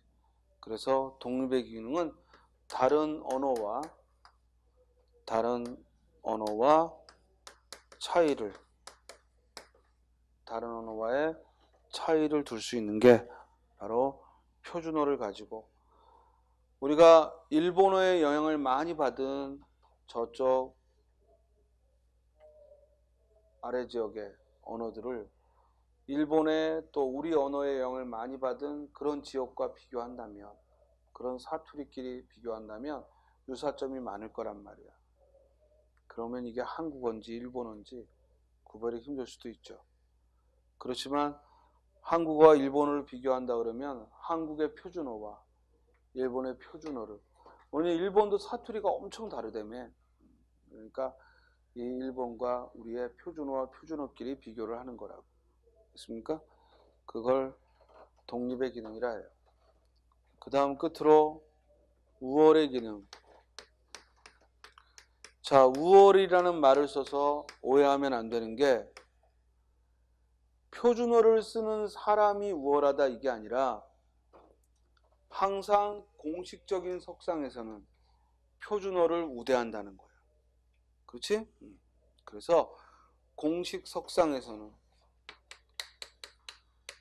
그래서 독립의 기능은 다른 언어와 차이를, 다른 언어와의 차이를 둘 수 있는 게 바로 표준어를 가지고, 우리가 일본어의 영향을 많이 받은 저쪽 아래 지역의 언어들을 일본의 또 우리 언어의 영향을 많이 받은 그런 지역과 비교한다면, 그런 사투리끼리 비교한다면 유사점이 많을 거란 말이야. 그러면 이게 한국어인지 일본어인지 구별이 힘들 수도 있죠. 그렇지만 한국어와 일본어를 비교한다 그러면 한국의 표준어와 일본의 표준어를, 왜냐면 일본도 사투리가 엄청 다르다며. 그러니까 이 일본과 우리의 표준어와 표준어끼리 비교를 하는 거라고. 됐습니까? 그걸 독립의 기능이라 해요. 그 다음 끝으로 우월의 기능. 자, 우월이라는 말을 써서 오해하면 안 되는 게, 표준어를 쓰는 사람이 우월하다 이게 아니라 항상 공식적인 석상에서는 표준어를 우대한다는 거예요. 그렇지? 그래서 공식 석상에서는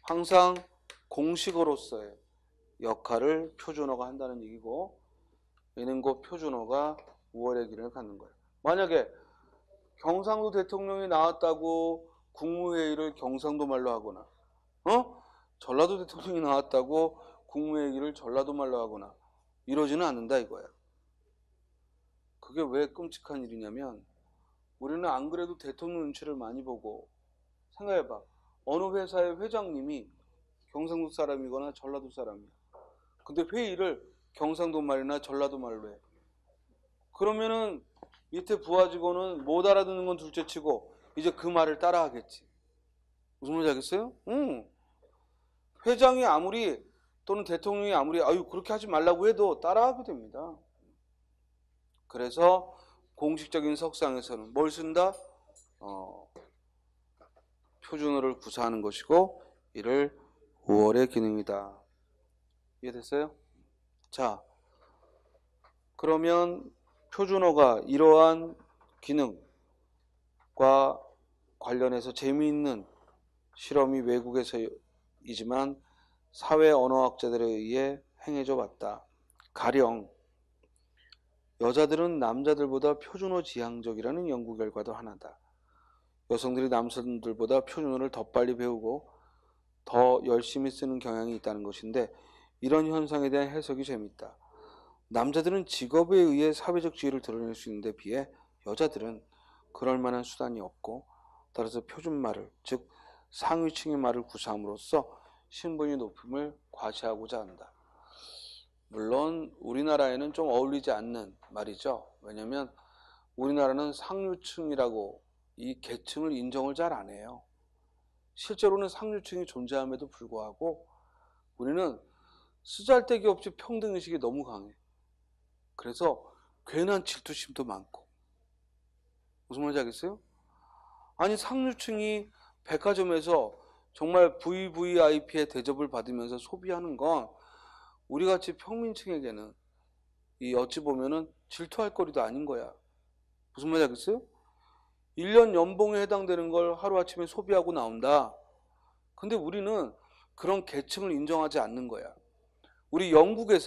항상 공식어로서의 역할을 표준어가 한다는 얘기고, 이는 곧 표준어가 우월의 기능을 갖는 거예요. 만약에 경상도 대통령이 나왔다고 국무회의를 경상도 말로 하거나, 전라도 대통령이 나왔다고 국무회의를 전라도 말로 하거나 이러지는 않는다 이거야. 그게 왜 끔찍한 일이냐면, 우리는 안 그래도 대통령 눈치를 많이 보고, 생각해봐. 어느 회사의 회장님이 경상도 사람이거나 전라도 사람이야. 근데 회의를 경상도 말이나 전라도 말로 해. 그러면은 밑에 부하 직원은 못 알아듣는 건 둘째치고 이제 그 말을 따라 하겠지. 무슨 말인지 알겠어요? 회장이 아무리 또는 대통령이 아무리 아유 그렇게 하지 말라고 해도 따라하게 됩니다. 그래서 공식적인 석상에서는 뭘 쓴다? 표준어를 구사하는 것이고, 이를 우월의 기능이다. 이해됐어요? 자, 그러면 표준어가 이러한 기능과 관련해서 재미있는 실험이 외국에서이지만 사회 언어학자들에 의해 행해져 왔다. 가령 여자들은 남자들보다 표준어 지향적이라는 연구 결과도 하나다. 여성들이 남성들보다 표준어를 더 빨리 배우고 더 열심히 쓰는 경향이 있다는 것인데, 이런 현상에 대한 해석이 재밌다. 남자들은 직업에 의해 사회적 지위를 드러낼 수 있는데 비해 여자들은 그럴 만한 수단이 없고, 따라서 표준말을, 즉 상위층의 말을 구사함으로써 신분의 높임을 과시하고자 한다. 물론 우리나라에는 좀 어울리지 않는 말이죠. 왜냐하면 우리나라는 상류층이라고 이 계층을 인정을 잘 안 해요. 실제로는 상류층이 존재함에도 불구하고 우리는 쓰잘데기 없이 평등의식이 너무 강해. 그래서 괜한 질투심도 많고. 무슨 말인지 알겠어요? 아니 상류층이 백화점에서 정말 VVIP의 대접을 받으면서 소비하는 건 우리같이 평민층에게는 이 어찌 보면은 질투할 거리도 아닌 거야. 무슨 말인지 알겠어요? 1년 연봉에 해당되는 걸 하루아침에 소비하고 나온다. 근데 우리는 그런 계층을 인정하지 않는 거야. 우리 영국의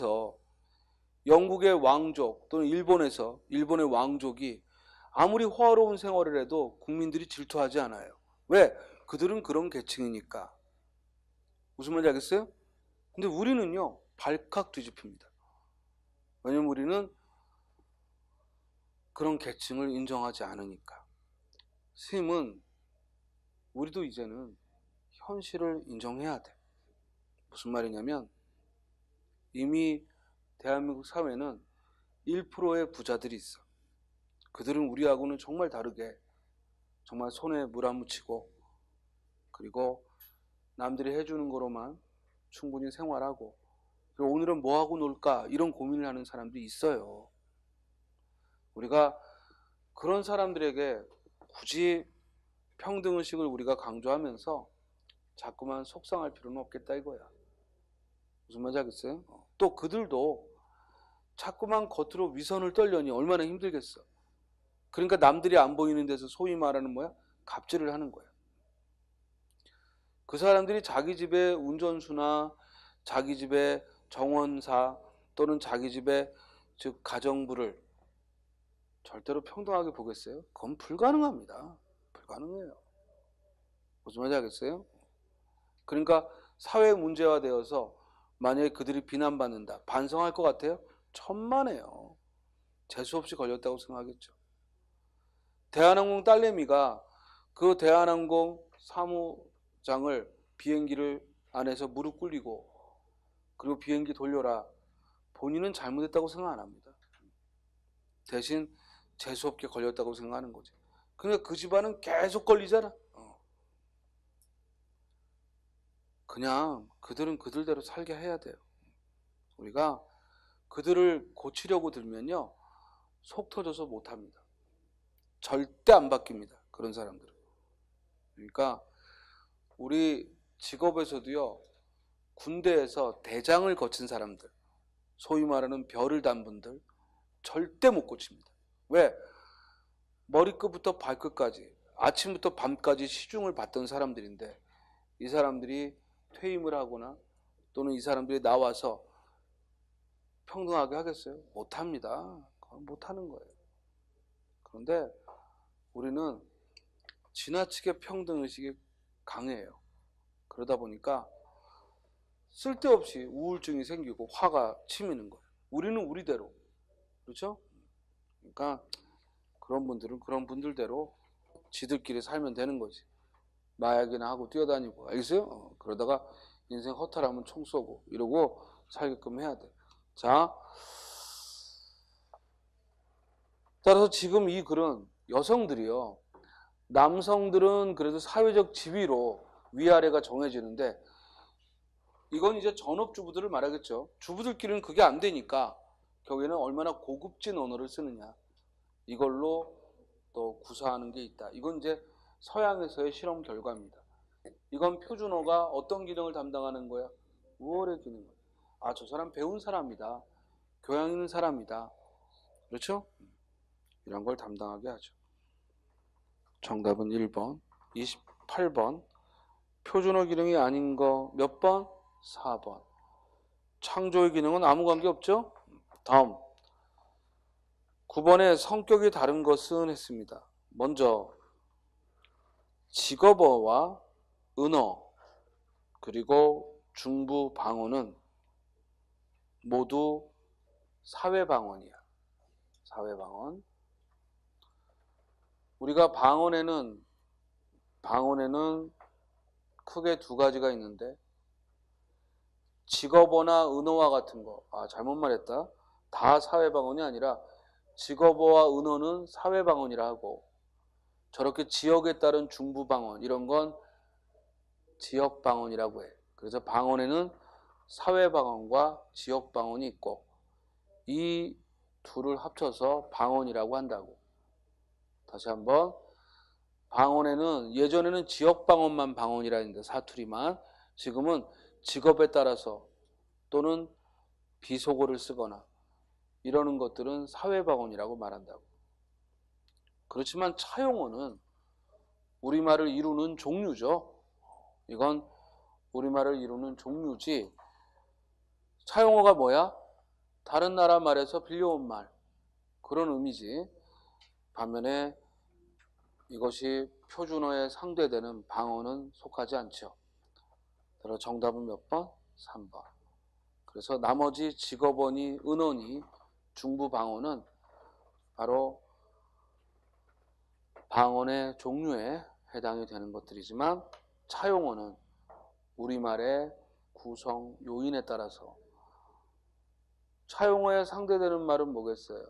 왕족 또는 일본의 왕족이 아무리 화려운 생활을 해도 국민들이 질투하지 않아요. 왜? 그들은 그런 계층이니까. 무슨 말인지 알겠어요? 근데 우리는요 발칵 뒤집힙니다. 왜냐면 우리는 그런 계층을 인정하지 않으니까. 스님은 우리도 이제는 현실을 인정해야 돼. 무슨 말이냐면 이미 대한민국 사회는 1%의 부자들이 있어. 그들은 우리하고는 정말 다르게 정말 손에 물 안 묻히고 그리고 남들이 해주는 거로만 충분히 생활하고 그리고 오늘은 뭐하고 놀까 이런 고민을 하는 사람들이 있어요. 우리가 그런 사람들에게 굳이 평등의식을 우리가 강조하면서 자꾸만 속상할 필요는 없겠다 이거야. 무슨 말인지 알겠어요? 또 그들도 자꾸만 겉으로 위선을 떨려니 얼마나 힘들겠어. 그러니까 남들이 안 보이는 데서 소위 말하는 뭐야? 갑질을 하는 거야. 그 사람들이 자기 집에 운전수나 자기 집에 정원사 또는 자기 집에 즉 가정부를 절대로 평등하게 보겠어요? 그건 불가능합니다. 불가능해요. 무슨 말인지 알겠어요? 그러니까 사회 문제화되어서 만약에 그들이 비난받는다. 반성할 것 같아요? 천만에요. 재수없이 걸렸다고 생각하겠죠. 대한항공 딸내미가 그 대한항공 사무장을 비행기를 안에서 무릎 꿇리고 그리고 비행기 돌려라. 본인은 잘못했다고 생각 안 합니다. 대신 재수없게 걸렸다고 생각하는 거지. 그러니까 그 집안은 계속 걸리잖아. 그냥 그들은 그들대로 살게 해야 돼요. 우리가 그들을 고치려고 들면요. 속 터져서 못합니다. 절대 안 바뀝니다. 그런 사람들은. 그러니까 우리 직업에서도요. 군대에서 대장을 거친 사람들, 소위 말하는 별을 단 분들 절대 못 고칩니다. 왜? 머리끝부터 발끝까지 아침부터 밤까지 시중을 받던 사람들인데 이 사람들이 퇴임을 하거나 또는 이 사람들이 나와서 평등하게 하겠어요? 못합니다. 그건 못하는 거예요. 그런데 우리는 지나치게 평등의식이 강해요. 그러다 보니까 쓸데없이 우울증이 생기고 화가 치미는 거예요. 우리는 우리대로. 그렇죠? 그러니까 그런 분들은 그런 분들대로 지들끼리 살면 되는 거지. 마약이나 하고 뛰어다니고. 알겠어요? 그러다가 인생 허탈하면 총 쏘고 이러고 살게끔 해야 돼. 자, 따라서 지금 이 글은 여성들이요. 남성들은 그래도 사회적 지위로 위아래가 정해지는데 이건 이제 전업주부들을 말하겠죠. 주부들끼리는 그게 안 되니까 결국에는 얼마나 고급진 언어를 쓰느냐. 이걸로 또 구사하는 게 있다. 이건 이제 서양에서의 실험 결과입니다. 이건 표준어가 어떤 기능을 담당하는 거야? 우월의 기능을. 아, 저 사람 배운 사람이다. 교양 있는 사람이다. 그렇죠? 이런 걸 담당하게 하죠. 정답은 1번. 28번. 표준어 기능이 아닌 거 몇 번? 4번. 창조의 기능은 아무 관계 없죠? 다음. 9번에 성격이 다른 것은 했습니다. 먼저 직업어와 은어 그리고 중부 방언은 모두 사회방언이야. 사회방언. 우리가 방언에는 크게 두 가지가 있는데 직업어나 은어와 같은 거. 아, 잘못 말했다. 다 사회방언이 아니라 직업어와 은어는 사회방언이라 하고 저렇게 지역에 따른 중부방언 이런 건 지역방언이라고 해. 그래서 방언에는 사회방언과 지역방언이 있고 이 둘을 합쳐서 방언이라고 한다고. 다시 한번. 방언에는 예전에는 지역방언만 방언이라 했는데 사투리만. 지금은 직업에 따라서 또는 비속어를 쓰거나 이러는 것들은 사회방언이라고 말한다고. 그렇지만 차용어는 우리말을 이루는 종류죠. 이건 우리말을 이루는 종류지. 차용어가 뭐야? 다른 나라 말에서 빌려온 말. 그런 의미지. 반면에 이것이 표준어에 상대되는 방언은 속하지 않죠. 따라 정답은 몇 번? 3번. 그래서 나머지 직업어니 은어니 중부 방언은 바로 방언의 종류에 해당이 되는 것들이지만 차용어는 우리말의 구성 요인에 따라서 차용어에 상대되는 말은 뭐겠어요?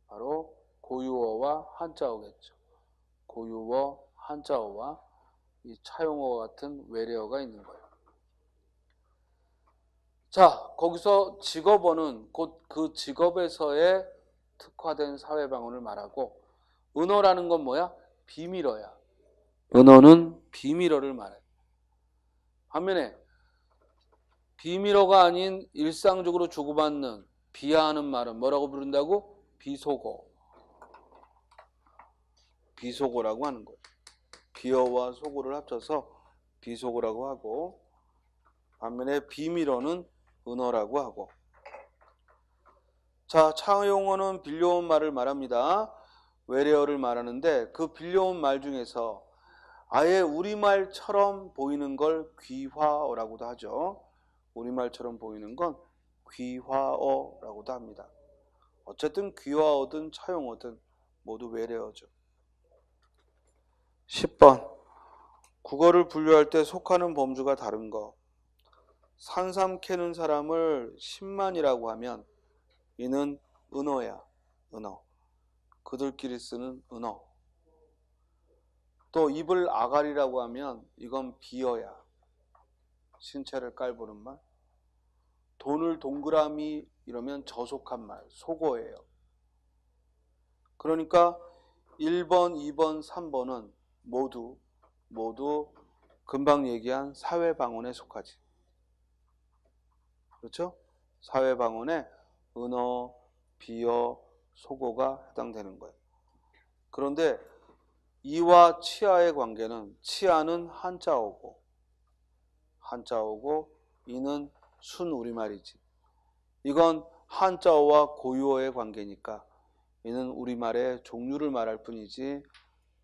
바로 고유어와 한자어겠죠. 고유어, 한자어와 이 차용어 같은 외래어가 있는 거예요. 자, 거기서 직업어는 곧 그 직업에서의 특화된 사회방언을 말하고, 은어라는 건 뭐야? 비밀어야. 은어는 비밀어를 말해. 반면에 비밀어가 아닌 일상적으로 주고받는 비하하는 말은 뭐라고 부른다고? 비속어. 비속어라고 하는 거예요. 비어와 속어를 합쳐서 비속어라고 하고, 반면에 비밀어는 은어라고 하고. 자, 차용어는 빌려온 말을 말합니다. 외래어를 말하는데 그 빌려온 말 중에서 아예 우리말처럼 보이는 걸 귀화어라고도 하죠. 우리말처럼 보이는 건 귀화어라고도 합니다. 어쨌든 귀화어든 차용어든 모두 외래어죠. 10번. 국어를 분류할 때 속하는 범주가 다른 거. 산삼 캐는 사람을 10만이라고 하면 이는 은어야. 은어. 그들끼리 쓰는 은어. 또 입을 아가리라고 하면 이건 비어야. 신체를 깔보는 말. 돈을 동그라미 이러면 저속한 말, 속어예요. 그러니까 1번, 2번, 3번은 모두 금방 얘기한 사회방언에 속하지. 그렇죠? 사회방언에 은어, 비어, 속어가 해당되는 거예요. 그런데 이와 치아의 관계는 치아는 한자어고 이는 순우리말이지. 이건 한자어와 고유어의 관계니까 이는 우리말의 종류를 말할 뿐이지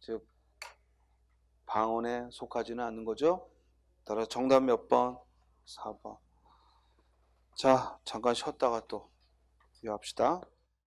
즉 방언에 속하지는 않는 거죠. 따라서 정답 몇 번? 4번. 자, 잠깐 쉬었다가 또 이어합시다.